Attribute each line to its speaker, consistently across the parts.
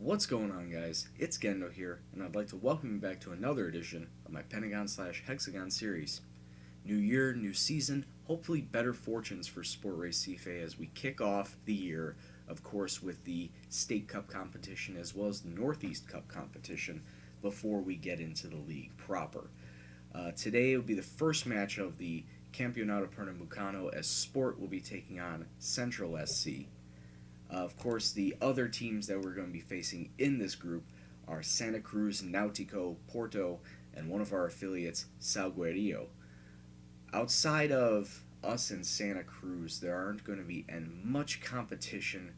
Speaker 1: What's going on, guys? It's Gendo here, and I'd like to welcome you back to another edition of my Pentagon slash Hexagon series. New year, new season, hopefully better fortunes for Sport Race CFA as we kick off the year, of course, with the State Cup competition as well as the Northeast Cup competition before we get into the league proper. Today will be the first match of the Campeonato Pernambucano as Sport will be taking on Central SC. Of course, the other teams that we're going to be facing in this group are Santa Cruz, Nautico, Porto, and one of our affiliates, Salgueiro. Outside of us and Santa Cruz, there aren't going to be much competition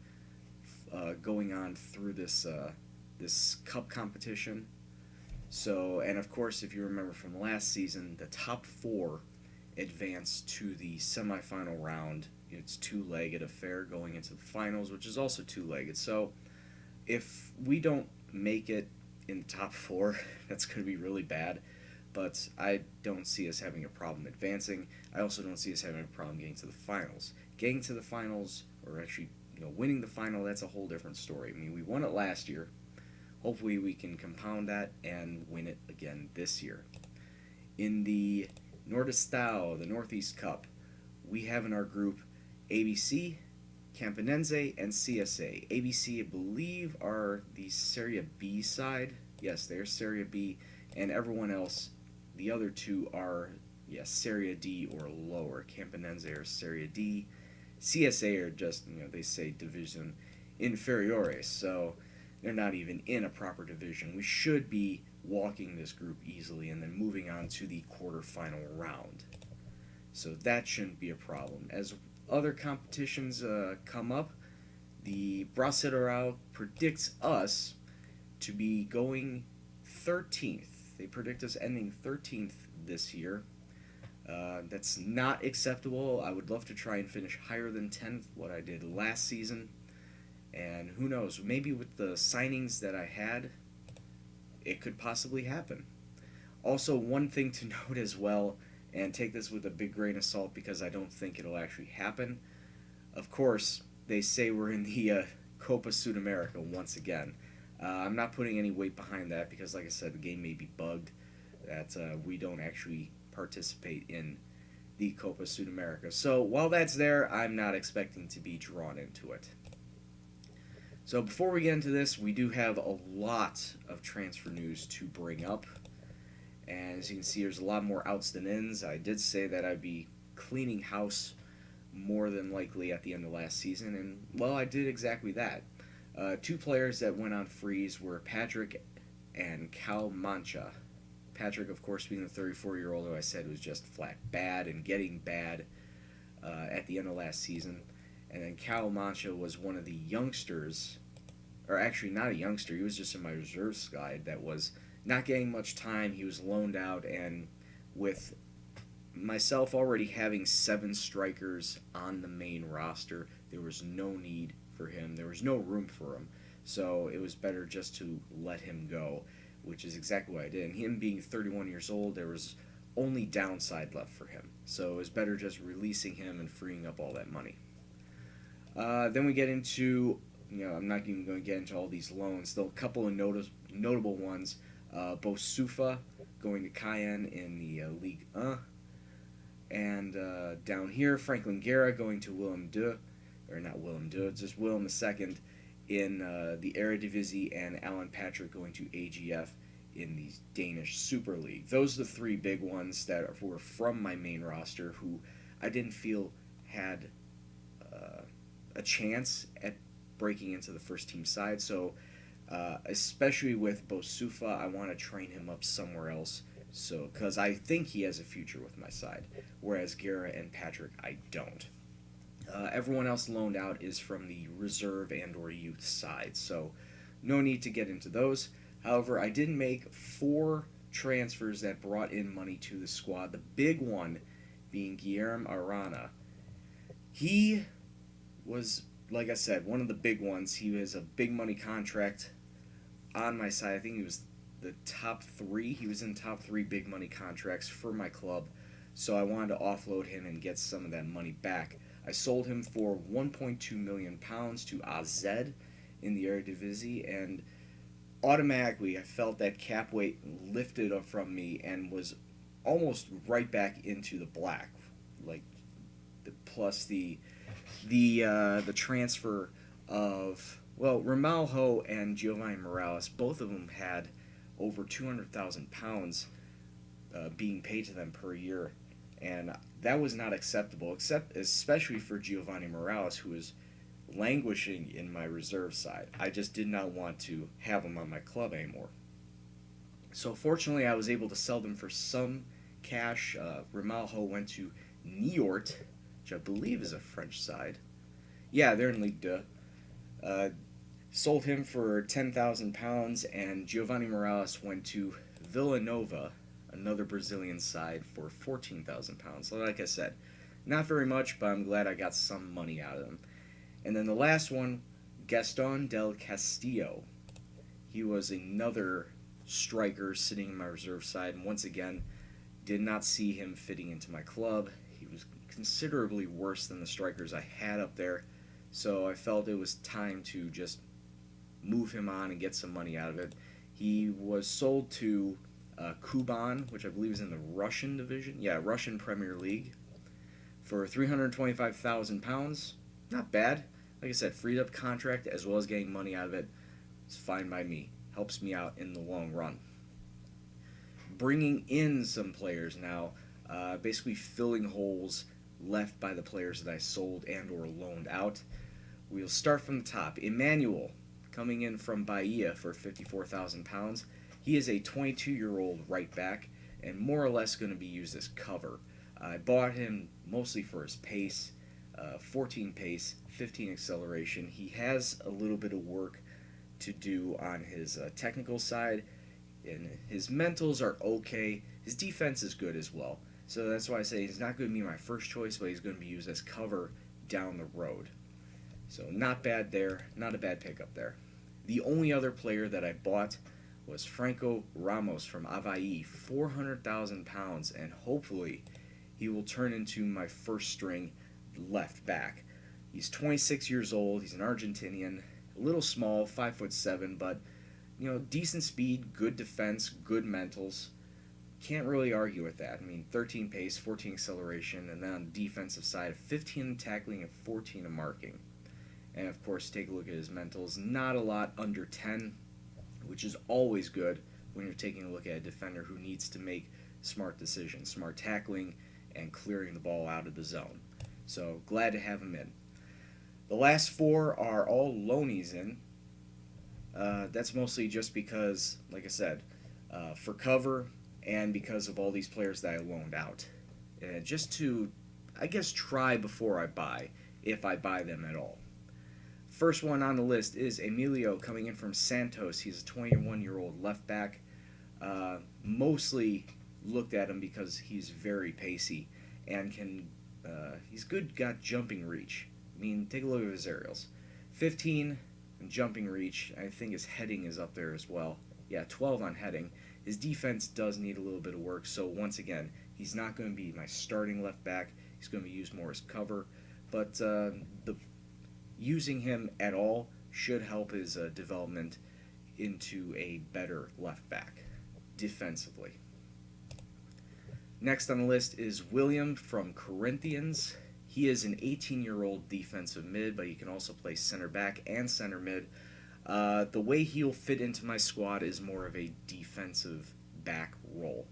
Speaker 1: going on through this cup competition. So, and of course, if you remember from last season, the top four advance to the semifinal round. It's two-legged affair going into the finals, which is also two-legged. So if we don't make it in the top four, that's going to be really bad. But I don't see us having a problem advancing. I also don't see us having a problem getting to the finals. Getting to the finals, or actually, winning the final, that's a whole different story. I mean, we won it last year. Hopefully, we can compound that and win it again this year. In the Nordestão, the Northeast Cup, we have in our group ABC, Campinense, and CSA. ABC, I believe, are the Serie B side. Yes, they're Serie B, and everyone else, the other two are, yes, Serie D or lower. Campinense are Serie D. CSA are just, they say division inferiores, so they're not even in a proper division. We should be walking this group easily and then moving on to the quarterfinal round. So that shouldn't be a problem. As other competitions come up, the Brasileirão predicts us to be going 13th. They predict us ending 13th this year. That's not acceptable. I would love to try and finish higher than 10th, what I did last season. And who knows, maybe with the signings that I had, it could possibly happen. Also, one thing to note as well, and take this with a big grain of salt because I don't think it'll actually happen. Of course, they say we're in the Copa Sudamerica once again. I'm not putting any weight behind that because, like I said, the game may be bugged that we don't actually participate in the Copa Sudamerica. So while that's there, I'm not expecting to be drawn into it. So before we get into this, we do have a lot of transfer news to bring up. And as you can see, there's a lot more outs than ins. I did say that I'd be cleaning house more than likely at the end of last season, and, well, I did exactly that. Two players that went on freeze were Patrick and Cal Mancha. Patrick, of course, being the 34-year-old who I said was just flat bad and getting bad at the end of last season. And then Cal Mancha was one of the youngsters, or actually not a youngster, he was just in my reserve side that was not getting much time. He was loaned out, and with myself already having 7 strikers on the main roster, there was no need for him. There was no room for him. So it was better just to let him go, which is exactly what I did. And him being 31 years old, there was only downside left for him. So it was better just releasing him and freeing up all that money. Then we get into, I'm not even going to get into all these loans, though a couple of notable ones. Bosufa going to Cayenne in the Ligue 1. And down here, Franklin Guerra going to Willem II, or not Willem II, just Willem II in the Eredivisie, and Alan Patrick going to AGF in the Danish Super League. Those are the 3 big ones that were from my main roster who I didn't feel had a chance at breaking into the first team side. So especially with Bosufa, I want to train him up somewhere else. So, because I think he has a future with my side, whereas Guerra and Patrick, I don't. Everyone else loaned out is from the reserve and or youth side, so no need to get into those. However, I did make 4 transfers that brought in money to the squad. The big one being Guillermo Arana. He was, like I said, one of the big ones. He has a big money contract on my side. I think he was the top 3. He was in top 3 big money contracts for my club, so I wanted to offload him and get some of that money back. I sold him for £1.2 million to AZ in the Eredivisie, and automatically I felt that cap weight lifted up from me and was almost right back into the black. Like plus the transfer of, well, Ramalho and Giovanni Morales, both of them had over 200,000 pounds being paid to them per year, and that was not acceptable, except especially for Giovanni Morales, who was languishing in my reserve side. I just did not want to have him on my club anymore. So fortunately, I was able to sell them for some cash. Ramalho went to Niort, which I believe is a French side. Yeah, they're in Ligue 2. Sold him for £10,000, and Giovanni Morales went to Villanova, another Brazilian side, for £14,000. So like I said, not very much, but I'm glad I got some money out of him. And then the last one, Gaston del Castillo. He was another striker sitting in my reserve side, and once again, did not see him fitting into my club. He was considerably worse than the strikers I had up there, so I felt it was time to just move him on and get some money out of it. He was sold to Kuban, which I believe is in the Russian division. Yeah, Russian Premier League, for £325,000. Not bad. Like I said, freed up contract as well as getting money out of it. It's fine by me. Helps me out in the long run. Bringing in some players now, basically filling holes left by the players that I sold and or loaned out. We'll start from the top. Emmanuel, coming in from Bahia for £54,000. He is a 22-year-old right back and more or less going to be used as cover. I bought him mostly for his pace, 14 pace, 15 acceleration. He has a little bit of work to do on his technical side, and his mentals are okay. His defense is good as well. So that's why I say he's not going to be my first choice, but he's going to be used as cover down the road. So not bad there, not a bad pickup there. The only other player that I bought was Franco Ramos from Avaí, £400,000, and hopefully he will turn into my first string left back. He's 26 years old, he's an Argentinian, a little small, 5'7", but decent speed, good defense, good mentals. Can't really argue with that. I mean, 13 pace, 14 acceleration, and then on the defensive side, 15 in tackling and 14 in marking. And of course, take a look at his mentals. Not a lot under 10, which is always good when you're taking a look at a defender who needs to make smart decisions, smart tackling, and clearing the ball out of the zone. So glad to have him in. The last four are all loanies in. That's mostly just because, like I said, for cover and because of all these players that I loaned out. Just to, I guess, try before I buy, if I buy them at all. First one on the list is Emilio, coming in from Santos. He's a 21-year-old left back. Mostly looked at him because he's very pacey and he's good, got jumping reach. I mean, take a look at his aerials. 15 in jumping reach. I think his heading is up there as well. Yeah, 12 on heading. His defense does need a little bit of work, so once again, he's not going to be my starting left back. He's going to be used more as cover, but using him at all should help his development into a better left back defensively. Next on the list is William from Corinthians. He is an 18-year-old defensive mid, but he can also play center back and center mid. The way he'll fit into my squad is more of a defensive back role.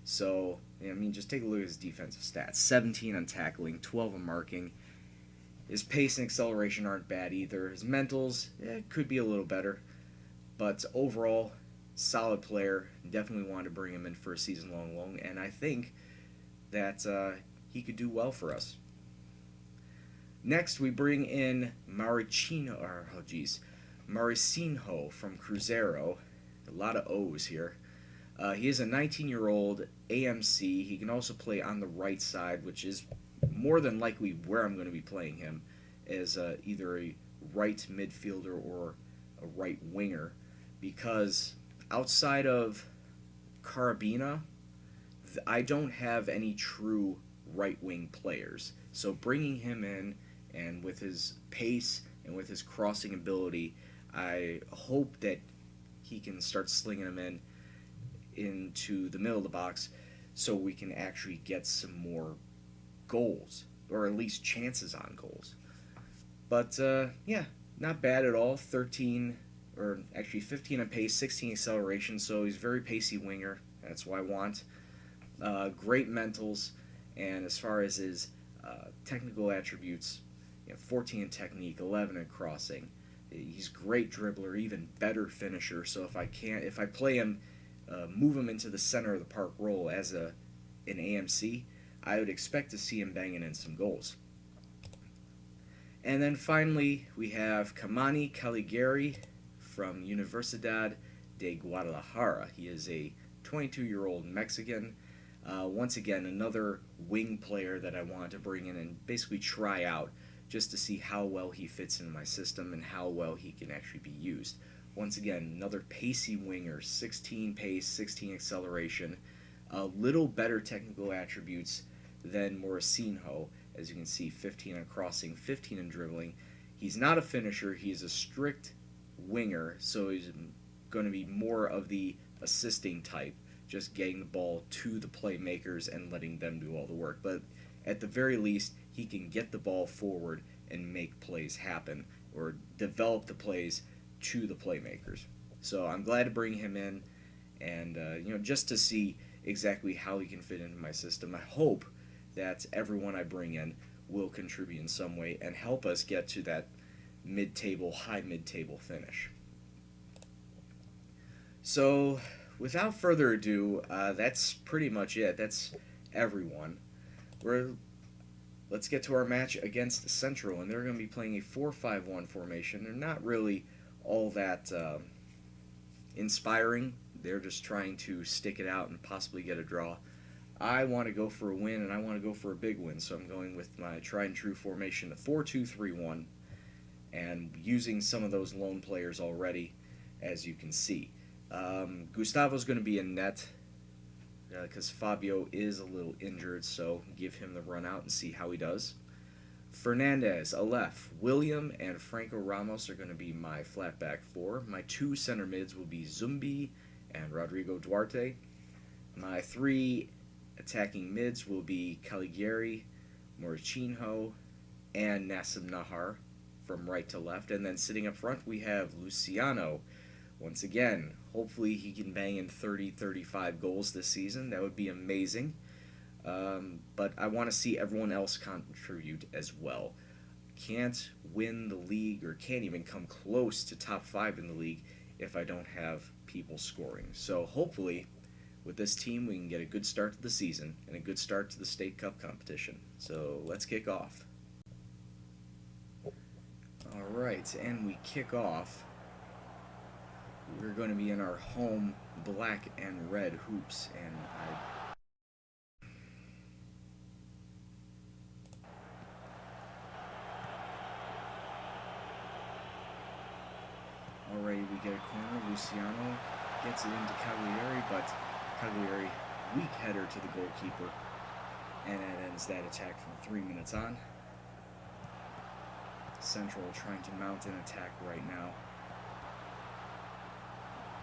Speaker 1: So, I mean, just take a look at his defensive stats. 17 on tackling, 12 on marking. His pace and acceleration aren't bad either. His mentals could be a little better. But overall, solid player. Definitely wanted to bring him in for a season-long loan. And I think that he could do well for us. Next, we bring in Mauricinho from Cruzeiro. A lot of O's here. He is a 19-year-old AMC. He can also play on the right side, which is more than likely where I'm going to be playing him, as either a right midfielder or a right winger, because outside of Carabina, I don't have any true right-wing players. So bringing him in, and with his pace and with his crossing ability, I hope that he can start slinging them into the middle of the box so we can actually get some more goals, or at least chances on goals. But yeah, not bad at all. 13, or actually 15 on pace, 16 acceleration, so he's a very pacey winger. That's what I want. Great mentals, and as far as his technical attributes, 14 in technique, 11 in crossing. He's great dribbler, even better finisher. So if I play him, move him into the center of the park role as an AMC, I would expect to see him banging in some goals. And then finally, we have Kamani Caligari from Universidad de Guadalajara. He is a 22-year-old Mexican. Once again, another wing player that I wanted to bring in and basically try out just to see how well he fits into my system and how well he can actually be used. Once again, another pacey winger, 16 pace, 16 acceleration, a little better technical attributes than Moricinho. As you can see, 15 on crossing, 15 in dribbling. He's not a finisher, he's a strict winger, so he's going to be more of the assisting type, just getting the ball to the playmakers and letting them do all the work. But at the very least, he can get the ball forward and make plays happen, or develop the plays to the playmakers. So I'm glad to bring him in, and just to see exactly how he can fit into my system. I hope that everyone I bring in will contribute in some way and help us get to that high mid-table finish. So without further ado, that's pretty much it. That's everyone. Let's get to our match against Central, and they're going to be playing a 4-5-1 formation. They're not really all that inspiring. They're just trying to stick it out and possibly get a draw. I want to go for a win, and I want to go for a big win, so I'm going with my tried and true formation, the 4-2-3-1, and using some of those lone players already, as you can see. Gustavo's going to be in net, because Fabio is a little injured, so give him the run out and see how he does. Fernandez, Aleph, William, and Franco Ramos are going to be my flat back four. My two center mids will be Zumbi and Rodrigo Duarte. My three attacking mids will be Caligari, Morichinho, and Nassim Nahar from right to left. And then sitting up front, we have Luciano. Once again, hopefully he can bang in 30-35 goals this season. That would be amazing. But I want to see everyone else contribute as well. Can't win the league, or can't even come close to top 5 in the league if I don't have people scoring. So hopefully with this team we can get a good start to the season and a good start to the State Cup competition. So let's kick off. Alright, and we kick off. We're going to be in our home black and red hoops, and already we get a corner. Luciano gets it into Cagliari, but Cagliari weak header to the goalkeeper, and that ends that attack from 3 minutes on. Central trying to mount an attack right now.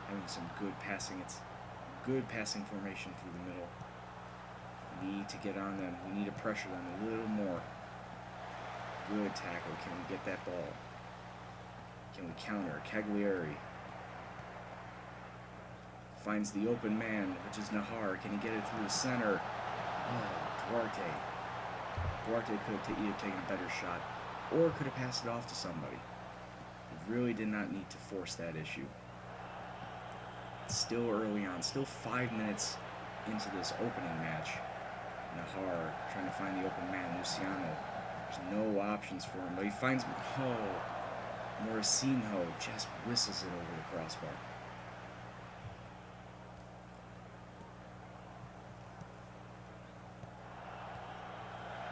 Speaker 1: Having some good passing. It's good passing formation through the middle. We need to get on them. We need to pressure them a little more. Good tackle. Can we get that ball? Can we counter? Cagliari finds the open man, which is Nahar. Can he get it through the center? Oh, Duarte. Duarte could have either taken a better shot or could have passed it off to somebody. He really did not need to force that issue. Still early on, still 5 minutes into this opening match. Nahar trying to find the open man, Luciano. There's no options for him, but he finds, Moricinho just whistles it over the crossbar.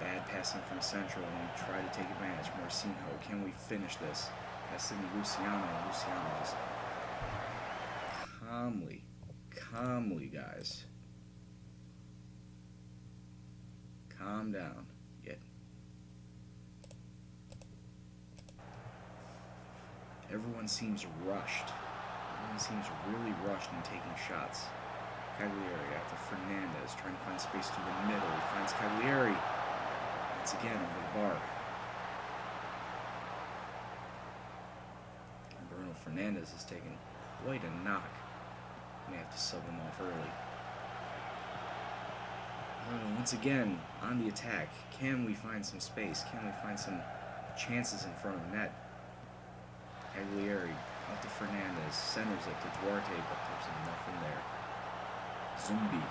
Speaker 1: Bad passing from Central, and we try to take advantage. Moricinho, can we finish this? Passing to Luciano. Luciano just calmly, guys. Calm down. Everyone seems rushed. Everyone seems really rushed in taking shots. Cagliari after Fernandez, trying to find space through the middle. He finds Cagliari. Once again over the bar. Bruno Fernandez has taken quite a knock. May have to sub him off early. Once again, on the attack. Can we find some space? Can we find some chances in front of net? Cagliari out to Fernandez. Centers it to Duarte, but there's nothing there. Zumbi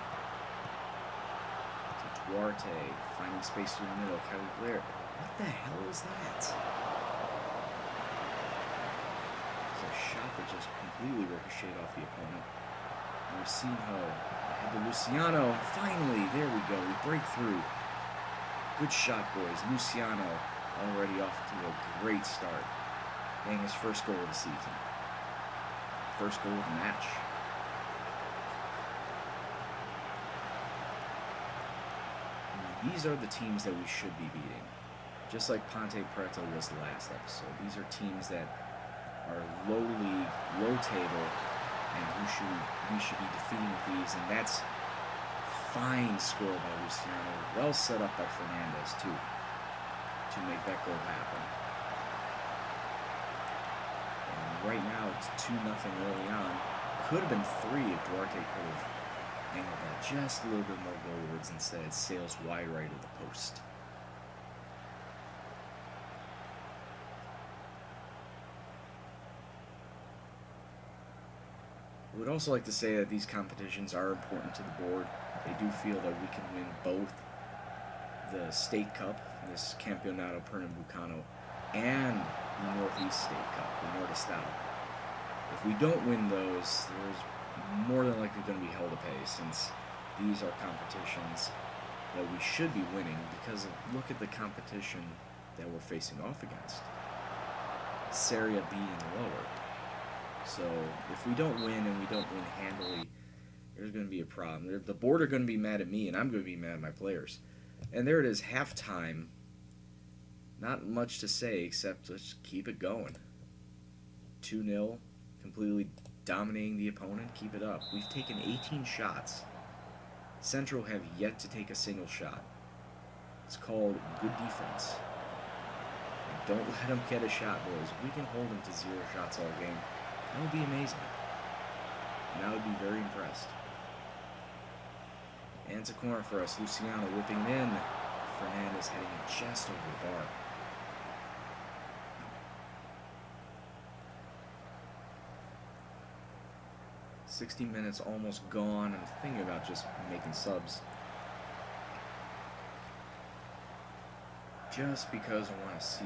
Speaker 1: to Duarte. Finding space through the middle. Cagliari. What the hell is that? It's a shot that just completely ricocheted off the opponent. Marcinho ahead to Luciano. Finally, there we go. We break through. Good shot, boys. Luciano already off to a great start. Getting his first goal of the season. First goal of the match. And these are the teams that we should be beating. Just like Ponte Preta was last episode. These are teams that are low league, low table, and we should be defeating with these, and that's fine score by Luciano, well set up by Fernandez too, to make that goal happen. And right now it's 2-0 early on. Could have been 3 if Duarte could have angled that just a little bit more goalwards. Instead it sails wide right of the post. I would also like to say that these competitions are important to the board. They do feel that we can win both the State Cup, this Campeonato Pernambucano, and the Northeast State Cup, the Nordestado. If we don't win those, there's more than likely going to be hell to pay, since these are competitions that we should be winning, because look at the competition that we're facing off against. Serie B and lower. So if we don't win and we don't win handily, there's going to be a problem. The board are going to be mad at me, and I'm going to be mad at my players. And there it is, halftime. Not much to say except let's keep it going. 2-0, completely dominating the opponent. Keep it up. We've taken 18 shots. Central have yet to take a single shot. It's called good defense. And don't let them get a shot, boys. If we can hold them to 0 shots all game, that would be amazing. And I would be very impressed. And it's a corner for us. Luciano whipping in. Fernandez heading it just over the bar. "60 minutes almost gone. I'm thinking about just making subs. Just because I want to see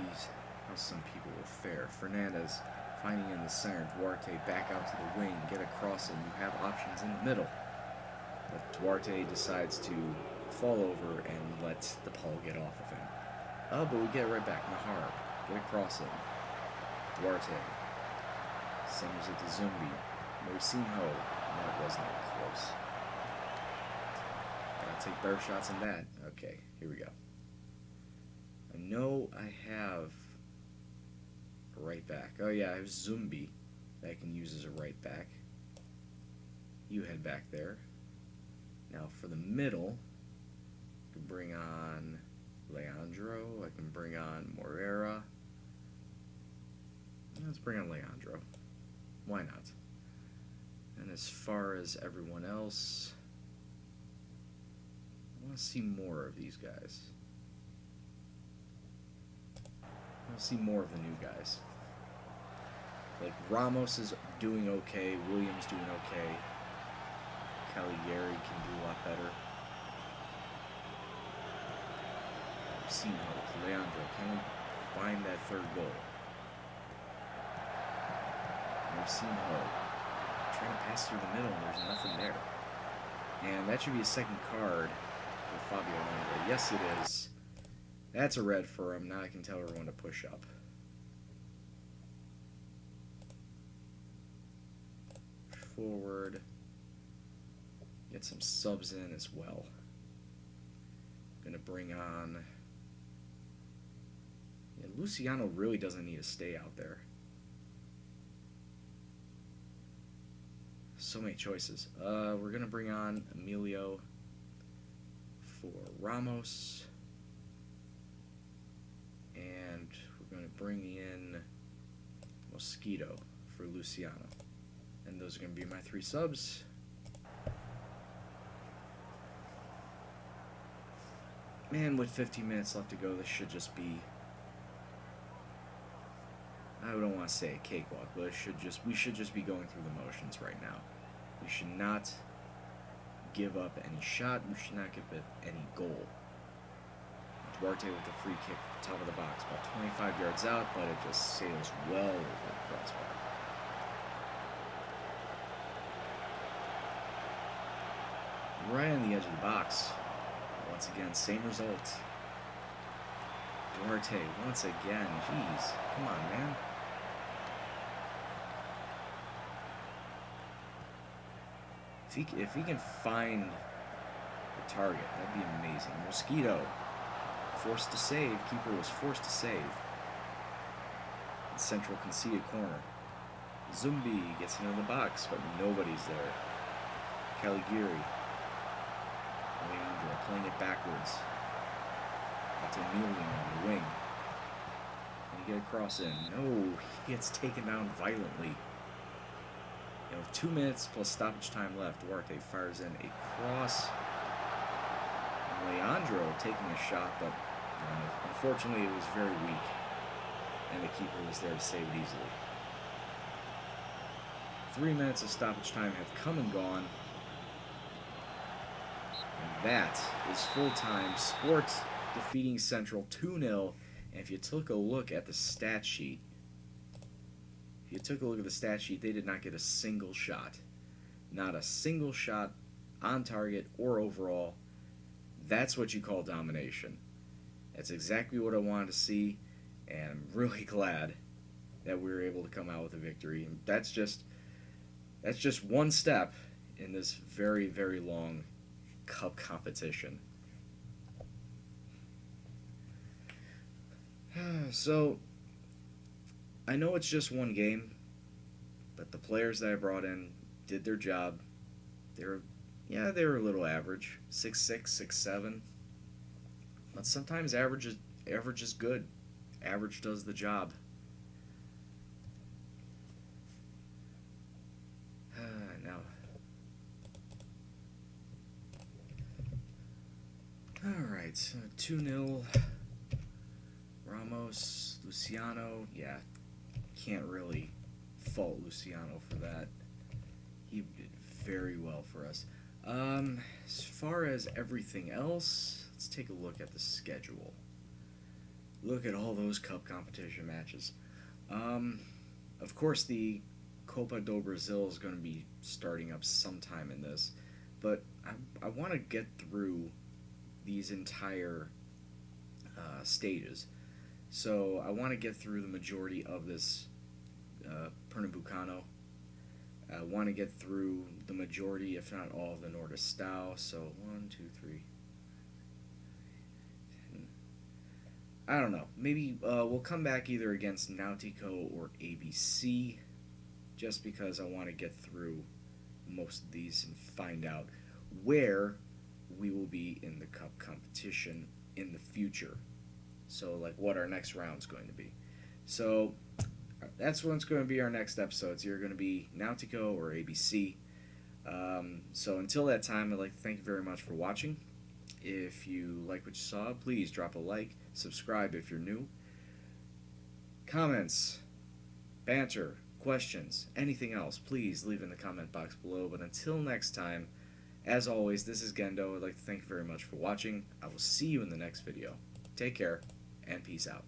Speaker 1: how some people will fare. Fernandez finding in the center, Duarte back out to the wing, get across it, and you have options in the middle. But Duarte decides to fall over and let the ball get off of him. Oh, but we get it right back. Nahar, get across it. Duarte sends it to Zumbi. Marcinho, that wasn't close. Gotta take better shots than that. Okay, here we go. I know I have a right back. Oh yeah, I have Zumbi that I can use as a right back. You head back there. Now for the middle, I can bring on Leandro. I can bring on Moreira. Let's bring on Leandro. Why not? And as far as everyone else, I want to see more of these guys. I want to see more of the new guys. Like Ramos is doing okay, Williams doing okay, Caligari can do a lot better. Marcinho, Leandro, can we find that third goal? Marcinho, trying to pass through the middle, and there's nothing there. And that should be a second card for Fabio Longo. Yes, it is. That's a red for him. Now I can tell everyone to push up. Forward. Get some subs in as well. Gonna bring on... Yeah, Luciano really doesn't need to stay out there. So many choices. We're going to bring on Emilio for Ramos. And we're going to bring in Mosquito for Luciano. And those are going to be my 3 subs. Man, with 15 minutes left to go, this should just be, I don't want to say a cakewalk, but we should just be going through the motions right now. We should not give up any shot. We should not give it any goal. Duarte with the free kick at the top of the box, about 25 yards out, but it just sails well over the crossbar. Right on the edge of the box. Once again, same result. Duarte, once again. Jeez. Come on, man. If he can find the target, that'd be amazing. Mosquito, forced to save. Keeper was forced to save. Central conceded corner. Zumbi gets into the box, but nobody's there. Caligari. Leandro playing it backwards. That's Emilio on the wing. Can he get a cross in? No, he gets taken down violently. And with 2 minutes plus stoppage time left, Duarte fires in a cross. And Leandro taking a shot, but unfortunately it was very weak. And the keeper was there to save it easily. 3 minutes of stoppage time have come and gone. And that is full-time. Sports defeating Central 2-0. And if you took a look at the stat sheet, they did not get a single shot. Not a single shot on target or overall. That's what you call domination. That's exactly what I wanted to see, and I'm really glad that we were able to come out with a victory. And that's just one step in this very, very long cup competition. So, I know it's just one game, but the players that I brought in did their job. They were a little average, 6'6", 6'7", but sometimes average is good. Average does the job. Now, all right, 2-0. Ramos, Luciano, yeah, can't really fault Luciano for that. He did very well for us. As far as everything else, let's take a look at the schedule. Look at all those cup competition matches. Of course, the Copa do Brasil is going to be starting up sometime in this, but I want to get through these entire stages. So I want to get through the majority of this Pernambucano. I want to get through the majority, if not all, of the Nordestão. So 1, 2, 3. I don't know. Maybe we'll come back either against Nautico or ABC, just because I want to get through most of these and find out where we will be in the cup competition in the future. So, like, what our next round's going to be. So, that's what's going to be our next episode. It's either going to be Nautico or ABC. So, until that time, I'd like to thank you very much for watching. If you like what you saw, please drop a like, subscribe if you're new. Comments, banter, questions, anything else, please leave in the comment box below. But until next time, as always, this is Gendo. I'd like to thank you very much for watching. I will see you in the next video. Take care, and peace out.